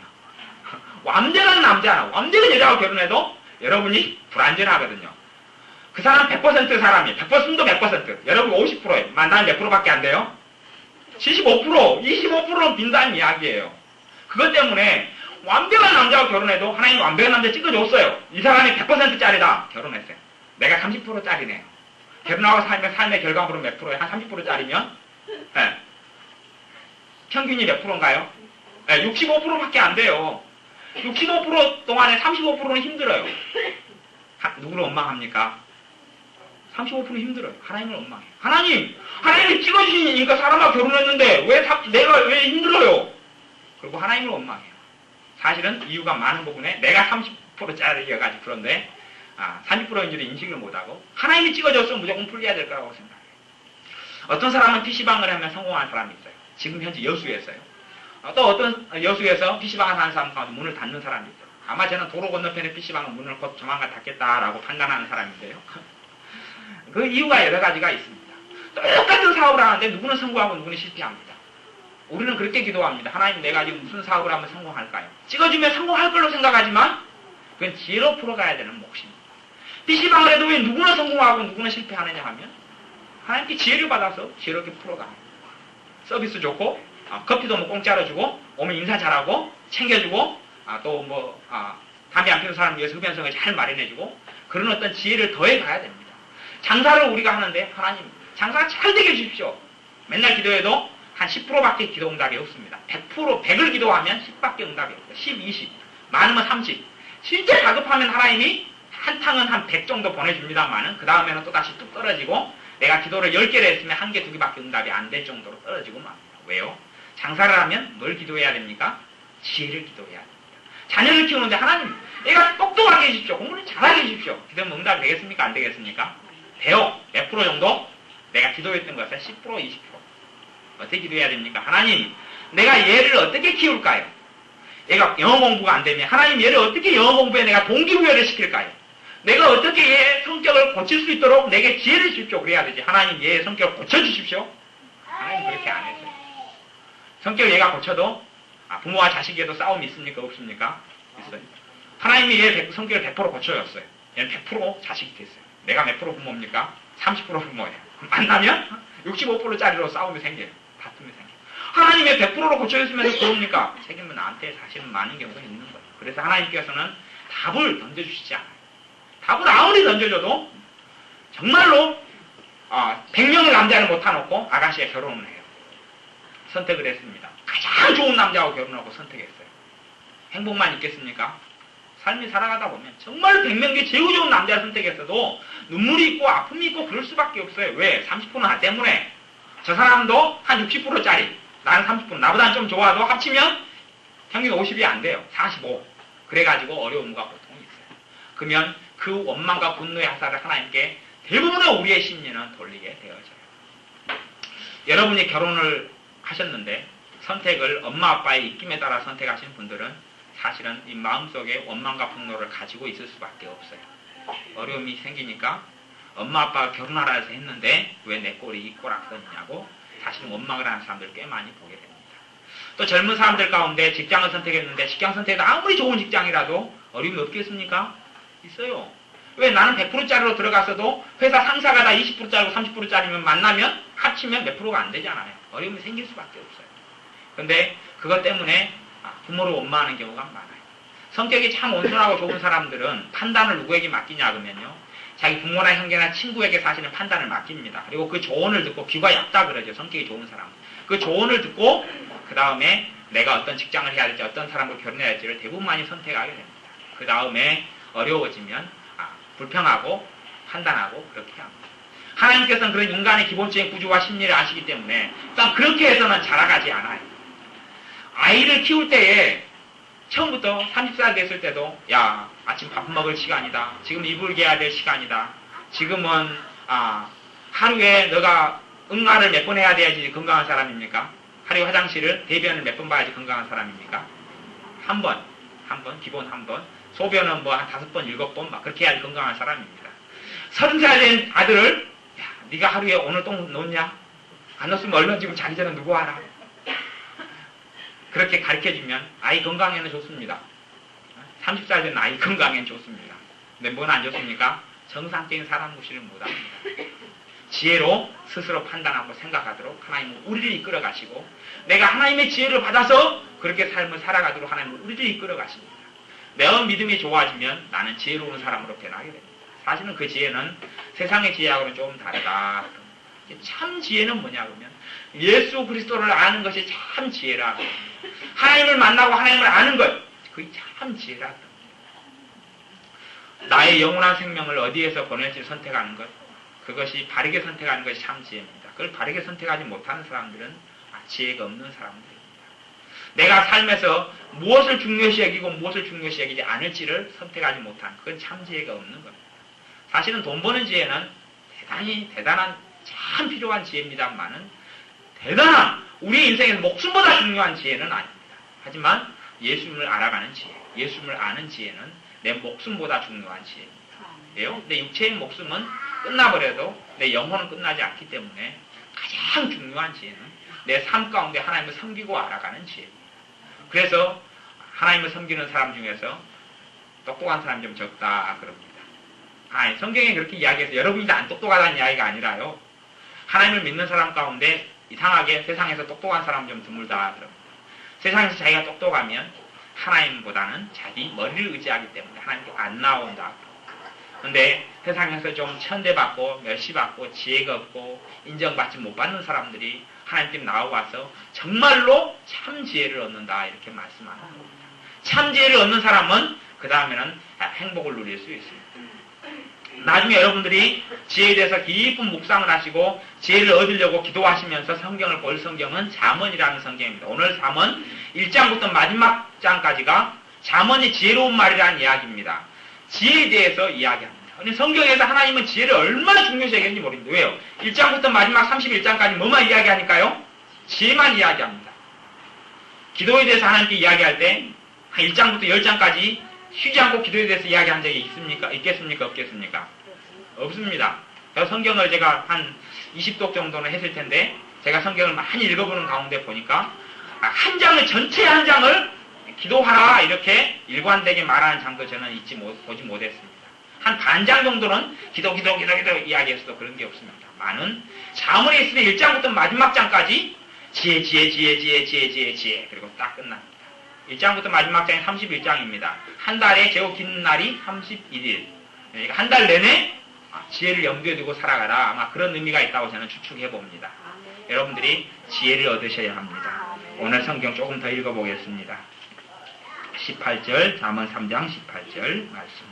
완전한 남자, 완전한 여자와 결혼해도 여러분이 불안전하거든요. 그 사람 100% 사람이 100%도 100% 여러분 50%예요. 만나면 몇 프로밖에 안 돼요? 75%, 25%는 빈다는 이야기예요. 그것 때문에 완벽한 남자와 결혼해도 하나님 완벽한 남자 찍어줬어요. 이 사람이 100%짜리다. 결혼했어요. 내가 30%짜리네요. 결혼하고 살면 삶의 결과물은 몇 프로예요? 한 30%짜리면? 네. 평균이 몇 프로인가요? 네, 65%밖에 안 돼요. 65% 동안에 35%는 힘들어요. 누구를 원망합니까? 35% 힘들어요. 하나님을 원망해요. 하나님이 찍어주시니까 사람하고 결혼했는데 내가 왜 힘들어요? 그리고 하나님을 원망해요. 사실은 이유가 많은 부분에 내가 30%짜리여가지고 그런데 30%인지도 인식을 못하고 하나님이 찍어줬으면 무조건 풀려야 될 거라고 생각해요. 어떤 사람은 PC방을 하면 성공한 사람이 있어요. 지금 현재 여수에서요. 또 어떤 여수에서 PC방을 하는 사람 가운데 문을 닫는 사람이 있어요. 아마 저는 도로 건너편에 PC방은 문을 곧 조만간 닫겠다라고 판단하는 사람인데요. 그 이유가 여러 가지가 있습니다. 똑같은 사업을 하는데 누구는 성공하고 누구는 실패합니다. 우리는 그렇게 기도합니다. 하나님 내가 지금 무슨 사업을 하면 성공할까요? 찍어주면 성공할 걸로 생각하지만 그건 지혜로 풀어가야 되는 몫입니다. PC방을 해도 왜 누구는 성공하고 누구는 실패하느냐 하면 하나님께 지혜를 받아서 지혜롭게 풀어가요. 서비스 좋고 커피도 뭐 공짜로 주고 오면 인사 잘하고 챙겨주고 또 담배 안 피우는 사람 위해서 흡연성을 잘 마련해주고 그런 어떤 지혜를 더해가야 됩니다. 장사를 우리가 하는데 하나님 장사가 잘 되게 해주십시오. 맨날 기도해도 한 10%밖에 기도 응답이 없습니다. 100을 기도하면 10밖에 응답이 없어요. 10, 20, 많으면 30. 진짜 다급하면 하나님이 한 탕은 한 100 정도 보내줍니다만은 그 다음에는 또 다시 뚝 떨어지고 내가 기도를 10개를 했으면 1개, 2개밖에 응답이 안 될 정도로 떨어지고 맙니다. 왜요? 장사를 하면 뭘 기도해야 됩니까? 지혜를 기도해야 됩니다. 자녀를 키우는데 하나님 내가 똑똑하게 해주십시오. 공부를 잘하게 해주십시오. 기도하면 응답이 되겠습니까? 안 되겠습니까? 돼요. 몇 프로 정도? 내가 기도했던 것은 10%, 20%. 어떻게 기도해야 됩니까? 하나님 내가 얘를 어떻게 키울까요? 얘가 영어 공부가 안 되면 하나님 얘를 어떻게 영어 공부에 내가 동기부여를 시킬까요? 내가 어떻게 얘의 성격을 고칠 수 있도록 내게 지혜를 주십시오. 그래야 되지. 하나님 얘의 성격을 고쳐주십시오. 하나님 그렇게 안 했어요. 성격을 얘가 고쳐도 부모와 자식에도 싸움이 있습니까? 없습니까? 있어요. 하나님이 얘 성격을 100% 고쳐줬어요. 얘는 100% 자식이 됐어요. 내가 몇 프로 부모입니까? 30% 부모예요. 만나면 65%짜리로 싸움이 생겨요. 다툼이 생겨요. 하나님의 100%로 고쳐줬으면 그럽니까? 책임은 나한테 사실은 많은 경우가 있는 거예요. 그래서 하나님께서는 답을 던져주시지 않아요. 답을 아무리 던져줘도 정말로 100명의 남자를 못타놓고 아가씨와 결혼을 해요. 선택을 했습니다. 가장 좋은 남자하고 결혼하고 선택했어요. 행복만 있겠습니까? 삶이 살아가다 보면 정말 100명 중에 제일 좋은 남자를 선택했어도 눈물이 있고 아픔이 있고 그럴 수밖에 없어요. 왜? 30%는 나 때문에. 저 사람도 한 60%짜리. 나는 30%. 나보다는 좀 좋아도 합치면 평균 50이 안 돼요. 45. 그래가지고 어려움과 고통이 있어요. 그러면 그 원망과 분노의 화살을 하나님께 대부분의 우리의 심리는 돌리게 되어져요. 여러분이 결혼을 하셨는데 선택을 엄마 아빠의 입김에 따라 선택하신 분들은 사실은 이 마음속에 원망과 분노를 가지고 있을 수밖에 없어요. 어려움이 생기니까 엄마 아빠가 결혼하라 해서 했는데 왜 내 꼴이 이 꼴악선이냐고 사실은 원망을 하는 사람들 꽤 많이 보게 됩니다. 또 젊은 사람들 가운데 직장을 선택했는데 직장 선택도 아무리 좋은 직장이라도 어려움이 없겠습니까? 있어요. 왜 나는 100%짜리로 들어갔어도 회사 상사가 다 20%짜리고 30%짜리면 만나면 합치면 몇 프로가 안 되잖아요. 어려움이 생길 수밖에 없어요. 근데 그것 때문에 부모를 원망하는 경우가 많아요. 성격이 참 온순하고 좋은 사람들은 판단을 누구에게 맡기냐 그러면요. 자기 부모나 형제나 친구에게 사실은 판단을 맡깁니다. 그리고 그 조언을 듣고 귀가 얇다 그러죠. 성격이 좋은 사람. 그 조언을 듣고 그 다음에 내가 어떤 직장을 해야 될지 어떤 사람과 결혼해야 할지를 대부분 많이 선택하게 됩니다. 그 다음에 어려워지면 불평하고 판단하고 그렇게 합니다. 하나님께서는 그런 인간의 기본적인 구조와 심리를 아시기 때문에 일단 그렇게 해서는 자라가지 않아요. 아이를 키울 때에 처음부터 30살 됐을 때도 야 아침 밥 먹을 시간이다. 지금 이불 개야 될 시간이다. 지금은 하루에 너가 응아를 몇 번 해야 돼야지 건강한 사람입니까? 하루에 화장실을 대변을 몇 번 봐야지 건강한 사람입니까? 한 번, 기본 한 번. 소변은 뭐 한 5번, 7번 막 그렇게 해야지 건강한 사람입니다. 30살 된 아들을 야 네가 하루에 오늘 똥 놓냐? 안 넣었으면 얼른 지금 자기 전에 누구 하라. 그렇게 가르쳐주면 아이 건강에는 좋습니다. 30살 된 아이 건강에는 좋습니다. 근데 뭔 안 좋습니까? 정상적인 사람 무시를 못합니다. 지혜로 스스로 판단하고 생각하도록 하나님은 우리를 이끌어 가시고 내가 하나님의 지혜를 받아서 그렇게 삶을 살아가도록 하나님은 우리를 이끌어 가십니다. 내 믿음이 좋아지면 나는 지혜로운 사람으로 변하게 됩니다. 사실은 그 지혜는 세상의 지혜하고는 조금 다르다. 참 지혜는 뭐냐 그러면 예수 그리스도를 아는 것이 참 지혜라. 하나님을 만나고 하나님을 아는 것 그게 참 지혜라. 나의 영원한 생명을 어디에서 보낼지 선택하는 것 그것이 바르게 선택하는 것이 참 지혜입니다. 그걸 바르게 선택하지 못하는 사람들은 지혜가 없는 사람들입니다. 내가 삶에서 무엇을 중요시 여기고 무엇을 중요시 여기지 않을지를 선택하지 못한 그건 참 지혜가 없는 겁니다. 사실은 돈 버는 지혜는 대단한 참 필요한 지혜입니다만은 대단한 우리 인생에서 목숨보다 중요한 지혜는 아닙니다. 하지만 예수님을 알아가는 지혜, 예수님을 아는 지혜는 내 목숨보다 중요한 지혜입니다. 왜요? 내 육체의 목숨은 끝나버려도 내 영혼은 끝나지 않기 때문에 가장 중요한 지혜는 내 삶 가운데 하나님을 섬기고 알아가는 지혜입니다. 그래서 하나님을 섬기는 사람 중에서 똑똑한 사람이 좀 적다 그럽니다. 성경에 그렇게 이야기해서 여러분이 다 안 똑똑하다는 이야기가 아니라요. 하나님을 믿는 사람 가운데 이상하게 세상에서 똑똑한 사람 좀 드물다 그럽니다. 세상에서 자기가 똑똑하면 하나님보다는 자기 머리를 의지하기 때문에 하나님께 안 나온다. 근데 세상에서 좀 천대받고 멸시받고 지혜가 없고 인정받지 못 받는 사람들이 하나님께 나와서 정말로 참 지혜를 얻는다 이렇게 말씀하는 겁니다. 참 지혜를 얻는 사람은 그 다음에는 행복을 누릴 수 있습니다. 나중에 여러분들이 지혜에 대해서 깊은 묵상을 하시고 지혜를 얻으려고 기도하시면서 성경을 볼 성경은 잠언이라는 성경입니다. 오늘 잠언 1장부터 마지막 장까지가 잠언이 지혜로운 말이라는 이야기입니다. 지혜에 대해서 이야기합니다. 근데 성경에서 하나님은 지혜를 얼마나 중요시 여기는지 모릅니다. 왜요? 1장부터 마지막 31장까지 뭐만 이야기하니까요? 지혜만 이야기합니다. 기도에 대해서 하나님께 이야기할 때 한 1장부터 10장까지 쉬지 않고 기도에 대해서 이야기한 적이 있겠습니까? 없겠습니까? 없습니다. 그래서 성경을 제가 한 20독 정도는 했을 텐데 제가 성경을 많이 읽어보는 가운데 보니까 한 장을 전체 한 장을 기도하라 이렇게 일관되게 말하는 장도 저는 보지 못했습니다. 한 반장 정도는 기도 이야기했어도 그런 게 없습니다. 많은 잠언에 있으면 1장부터 마지막 장까지 지혜 그리고 딱 끝납니다. 1장부터 마지막 장이 31장입니다. 한 달에 제일 긴 날이 31일. 그러니까 한 달 내내 지혜를 염두에 두고 살아가라. 아마 그런 의미가 있다고 저는 추측해 봅니다. 여러분들이 지혜를 얻으셔야 합니다. 오늘 성경 조금 더 읽어보겠습니다. 18절, 잠언 3장 18절 말씀.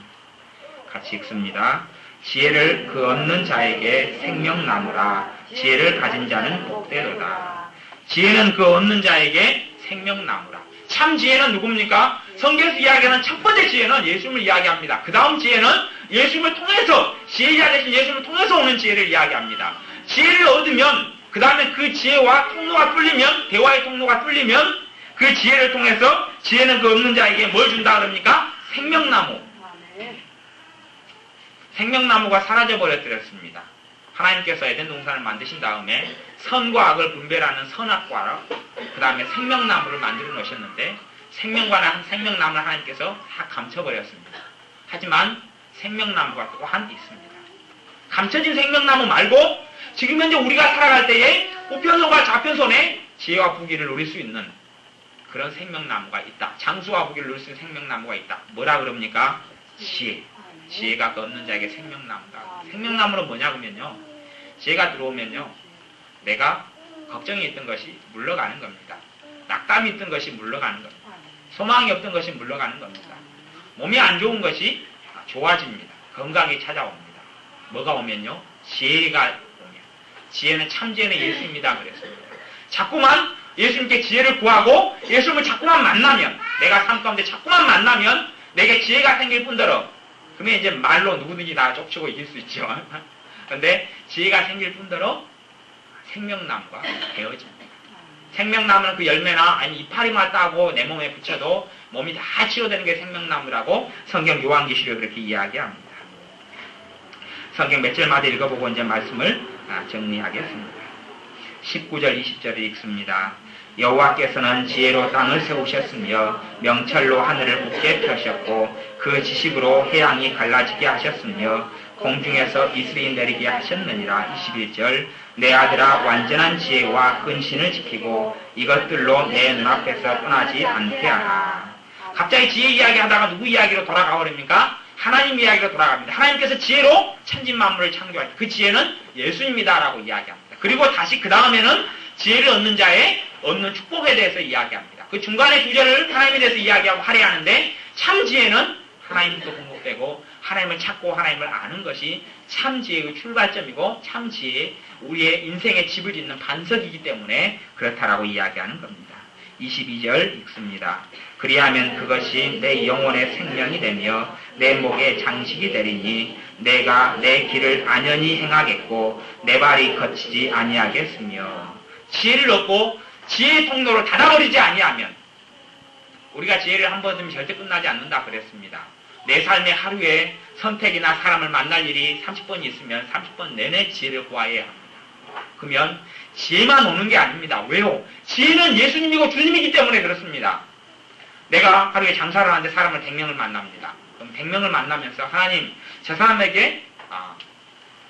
같이 읽습니다. 지혜를 그 얻는 자에게 생명나무라. 지혜를 가진 자는 복되도다. 지혜는 그 얻는 자에게 생명나무라. 참 지혜는 누굽니까? 성경에서 이야기하는 첫 번째 지혜는 예수님을 이야기합니다. 그 다음 지혜는 예수님을 통해서 지혜자 되신 예수님을 통해서 오는 지혜를 이야기합니다. 지혜를 얻으면 그 다음에 그 지혜와 통로가 뚫리면 대화의 통로가 뚫리면 그 지혜를 통해서 지혜는 그 얻는 자에게 뭘 준다 그럽니까? 생명나무. 생명나무가 사라져버렸습니다. 하나님께서 에덴 동산을 만드신 다음에 선과 악을 분별하는 선악과라 그 다음에 생명나무를 만들어 놓으셨는데 생명나무를 하나님께서 다 감춰버렸습니다. 하지만 생명나무가 또한 있습니다. 감춰진 생명나무 말고 지금 현재 우리가 살아갈 때에 우편손과 좌편손에 지혜와 부귀를 누릴 수 있는 그런 생명나무가 있다. 장수와 부귀를 누릴 수 있는 생명나무가 있다. 뭐라 그럽니까? 지혜. 지혜가 얻는 자에게 생명나무다. 생명나무는 뭐냐 그러면요. 지혜가 들어오면요. 내가 걱정이 있던 것이 물러가는 겁니다. 낙담이 있던 것이 물러가는 겁니다. 소망이 없던 것이 물러가는 겁니다. 몸이 안 좋은 것이 좋아집니다. 건강이 찾아옵니다. 뭐가 오면요? 지혜가 오면. 지혜는 참지혜는 예수입니다. 그랬습니다. 자꾸만 예수님께 지혜를 구하고 예수님을 자꾸만 만나면 내가 삶 가운데 자꾸만 만나면 내게 지혜가 생길 뿐더러 그러면 이제 말로 누구든지 다 쫓치고 이길 수 있죠. 그런데 지혜가 생길 뿐더러 생명나무가 되어집니다. 생명나무는 그 열매나 아니 이파리만 따고 내 몸에 붙여도 몸이 다 치료되는 게 생명나무라고 성경 요한계시록에 그렇게 이야기합니다. 성경 몇 절마다 읽어보고 이제 말씀을 정리하겠습니다. 19절 20절을 읽습니다. 여호와께서는 지혜로 땅을 세우셨으며 명철로 하늘을 굳게 펴셨고 그 지식으로 해양이 갈라지게 하셨으며 공중에서 이슬이 내리게 하셨느니라. 21절 내 아들아 완전한 지혜와 근신을 지키고 이것들로 내 눈앞에서 떠나지 않게 하라. 갑자기 지혜 이야기하다가 누구 이야기로 돌아가 버립니까? 하나님 이야기로 돌아갑니다. 하나님께서 지혜로 천진 만물을 창조하셨다. 그 지혜는 예수님이다라고 이야기합니다. 그리고 다시 그 다음에는 지혜를 얻는 자의 얻는 축복에 대해서 이야기합니다. 그 중간에 두 절을 하나님에 대해서 이야기하고 할애하는데 참 지혜는 하나님부터 공급되고 하나님을 찾고 하나님을 아는 것이 참 지혜의 출발점이고 참 지혜 우리의 인생의 집을 짓는 반석이기 때문에 그렇다라고 이야기하는 겁니다. 22절 읽습니다. 그리하면 그것이 내 영혼의 생명이 되며 내 목의 장식이 되리니 내가 내 길을 안연히 행하겠고 내 발이 거치지 아니하겠으며 지혜를 얻고 지혜의 통로를 닫아버리지 아니하면 우리가 지혜를 한 번 얻으면 절대 끝나지 않는다 그랬습니다. 내 삶의 하루에 선택이나 사람을 만날 일이 30번이 있으면 30번 내내 지혜를 구해야 합니다. 그러면 지혜만 오는 게 아닙니다. 왜요? 지혜는 예수님이고 주님이기 때문에 그렇습니다. 내가 하루에 장사를 하는데 사람을 100명을 만납니다. 그럼 100명을 만나면서 하나님 저 사람에게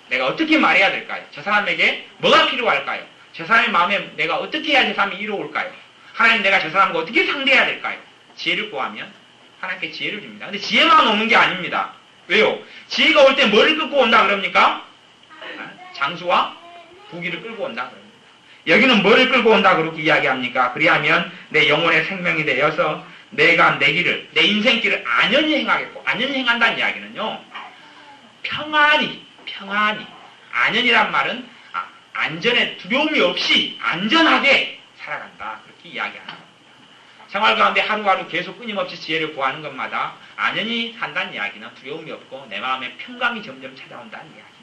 내가 어떻게 말해야 될까요? 저 사람에게 뭐가 필요할까요? 저 사람의 마음에 내가 어떻게 해야 저 사람이 이루어올까요? 하나님 내가 저 사람과 어떻게 상대해야 될까요? 지혜를 구하면 하나님께 지혜를 줍니다. 근데 지혜만 오는 게 아닙니다. 왜요? 지혜가 올 때 뭐를 끌고 온다 그럽니까? 장수와 부귀를 끌고 온다 그럽니다. 여기는 뭐를 끌고 온다 그렇게 이야기합니까? 그리하면 내 영혼의 생명이 되어서 내가 내 길을, 내 인생길을 안연히 행하겠고, 안연히 행한다는 이야기는요, 평안히, 안연이란 말은 안전에 두려움이 없이 안전하게 살아간다. 그렇게 이야기하는 겁니다. 생활 가운데 하루하루 계속 끊임없이 지혜를 구하는 것마다 안연히 산다는 이야기는 두려움이 없고 내 마음에 평강이 점점 찾아온다는 이야기입니다.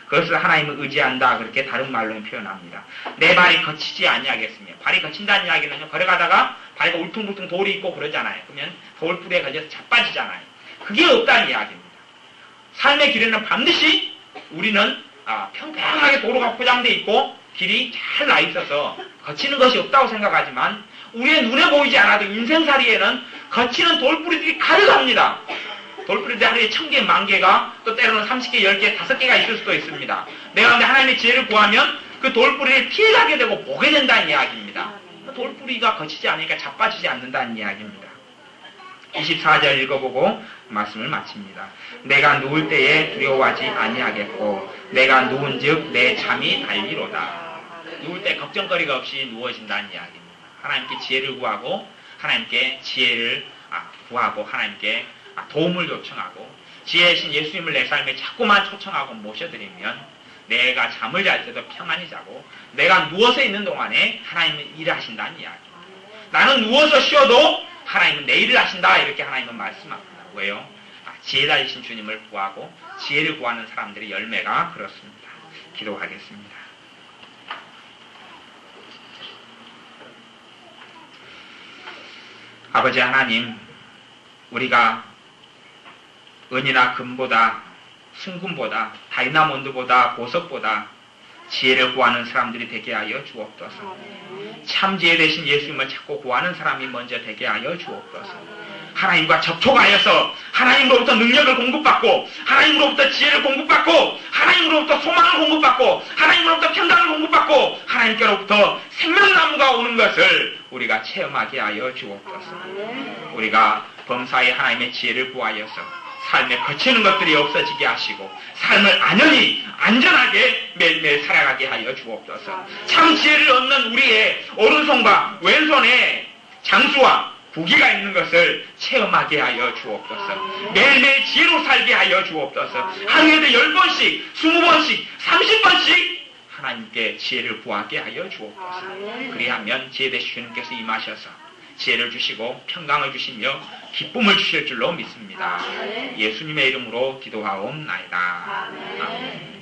그것을 하나님을 의지한다. 그렇게 다른 말로 표현합니다. 내 발이 거치지 아니하겠으며 발이 거친다는 이야기는요. 걸어가다가 발이 울퉁불퉁 돌이 있고 그러잖아요. 그러면 돌불에 걸려서 자빠지잖아요. 그게 없다는 이야기입니다. 삶의 길에는 반드시 우리는 평평하게 도로가 포장되어 있고 길이 잘 나 있어서 거치는 것이 없다고 생각하지만 우리의 눈에 보이지 않아도 인생살이에는 거치는 돌뿌리들이 가득합니다. 돌뿌리들이 하루에 1000개, 10,000개가 또 때로는 30개, 10개, 5개가 있을 수도 있습니다. 내가 근데 하나님의 지혜를 구하면 그 돌뿌리를 피해가게 되고 보게 된다는 이야기입니다. 돌뿌리가 거치지 않으니까 자빠지지 않는다는 이야기입니다. 24절 읽어보고 말씀을 마칩니다. 내가 누울 때에 두려워하지 아니하겠고 내가 누운즉 내 잠이 달리로다. 누울 때 걱정거리가 없이 누워진다는 이야기입니다. 하나님께 지혜를 구하고 하나님께 지혜를 구하고 하나님께 도움을 요청하고 지혜이신 예수님을 내 삶에 자꾸만 초청하고 모셔드리면 내가 잠을 잘 때도 평안히 자고 내가 누워서 있는 동안에 하나님은 일하신다는 이야기입니다. 나는 누워서 쉬어도 하나님은 내 일을 하신다. 이렇게 하나님은 말씀합니다. 왜요? 지혜 달리신 주님을 구하고 지혜를 구하는 사람들의 열매가 그렇습니다. 기도하겠습니다. 아버지 하나님, 우리가 은이나 금보다 순금보다, 다이아몬드보다, 보석보다 지혜를 구하는 사람들이 되게 하여 주옵소서. 참 지혜 되신 예수님을 찾고 구하는 사람이 먼저 되게 하여 주옵소서. 하나님과 접촉하여서 하나님으로부터 능력을 공급받고, 하나님으로부터 지혜를 공급받고, 하나님으로부터 소망을 공급받고, 하나님으로부터 평강을 공급받고, 하나님께로부터 생명나무가 오는 것을 우리가 체험하게 하여 주옵소서. 우리가 범사에 하나님의 지혜를 구하여서 삶에 거치는 것들이 없어지게 하시고 삶을 안전하게 매일매일 살아가게 하여 주옵소서. 참 지혜를 얻는 우리의 오른손과 왼손에 장수와 부귀가 있는 것을 체험하게 하여 주옵소서. 매일매일 지혜로 살게 하여 주옵소서. 하루에도 10번씩, 20번씩, 30번씩 하나님께 지혜를 구하게 하여 주옵소서. 그리하면 지혜 되신 주님께서 임하셔서 지혜를 주시고 평강을 주시며 기쁨을 주실 줄로 믿습니다. 예수님의 이름으로 기도하옵나이다. 아멘.